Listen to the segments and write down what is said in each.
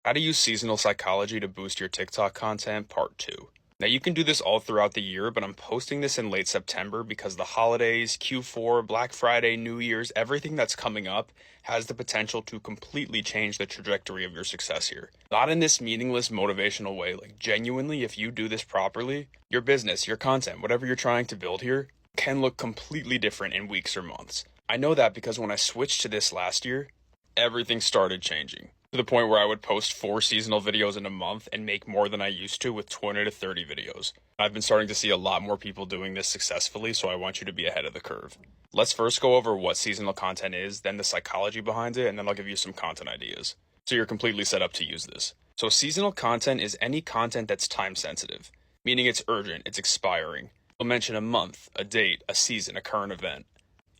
How to use seasonal psychology to boost your TikTok content, part 2. Now you can do this all throughout the year, but I'm posting this in late September because the holidays, Q4, Black Friday, New Year's, everything that's coming up has the potential to completely change the trajectory of your success here. Not in this meaningless motivational way, like genuinely, if you do this properly, your business, your content, whatever you're trying to build here, can look completely different in weeks or months. I know that because when I switched to this last year, everything started changing to the point where I would post 4 seasonal videos in a month and make more than I used to with 20 to 30 videos. I've been starting to see a lot more people doing this successfully, so I want you to be ahead of the curve. Let's first go over what seasonal content is, then the psychology behind it, and then I'll give you some content ideas. So you're completely set up to use this. So seasonal content is any content that's time sensitive, meaning it's urgent, it's expiring. We'll mention a month, a date, a season, a current event.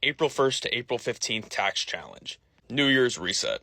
April 1st to April 15th tax challenge. New Year's reset.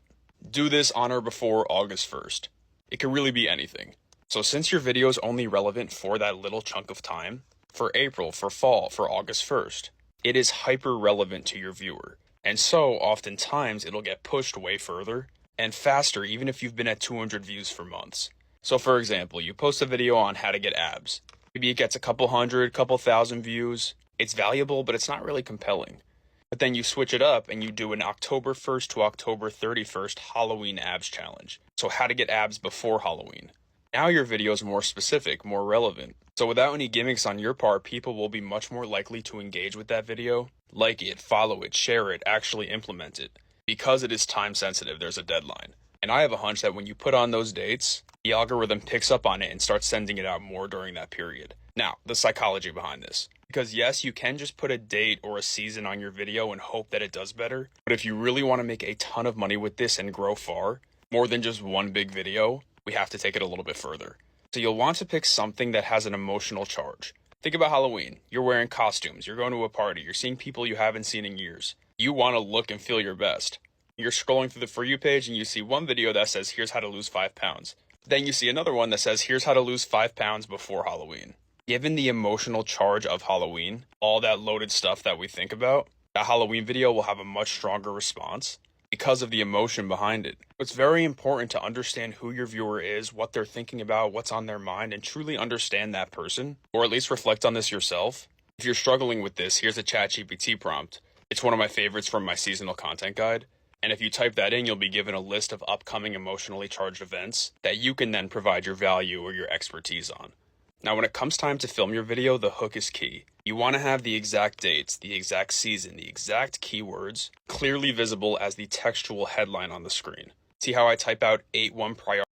Do this on or before August 1st. It could really be anything. So since your video is only relevant for that little chunk of time, for April, for fall, for August 1st, it is hyper relevant to your viewer. And so oftentimes it'll get pushed way further and faster even if you've been at 200 views for months. So for example, you post a video on how to get abs. Maybe it gets a couple hundred, couple thousand views. It's valuable, but it's not really compelling. But then you switch it up and you do an October 1st to October 31st Halloween abs challenge. So how to get abs before Halloween. Now your video is more specific, more relevant. So without any gimmicks on your part, people will be much more likely to engage with that video, like it, follow it, share it, actually implement it. Because it is time sensitive, there's a deadline. And I have a hunch that when you put on those dates, the algorithm picks up on it and starts sending it out more during that period. Now, the psychology behind this. Because yes, you can just put a date or a season on your video and hope that it does better. But if you really want to make a ton of money with this and grow far, more than just one big video, we have to take it a little bit further. So you'll want to pick something that has an emotional charge. Think about Halloween. You're wearing costumes, you're going to a party, you're seeing people you haven't seen in years. You want to look and feel your best. You're scrolling through the For You page and you see one video that says, here's how to lose 5 pounds. Then you see another one that says, here's how to lose 5 pounds before Halloween. Given the emotional charge of Halloween, all that loaded stuff that we think about, that Halloween video will have a much stronger response because of the emotion behind it. It's very important to understand who your viewer is, what they're thinking about, what's on their mind, and truly understand that person, or at least reflect on this yourself. If you're struggling with this, here's a ChatGPT prompt. It's one of my favorites from my seasonal content guide. And if you type that in, you'll be given a list of upcoming emotionally charged events that you can then provide your value or your expertise on. Now, when it comes time to film your video, the hook is key. You want to have the exact dates, the exact season, the exact keywords clearly visible as the textual headline on the screen. See how I type out 8-1 priority?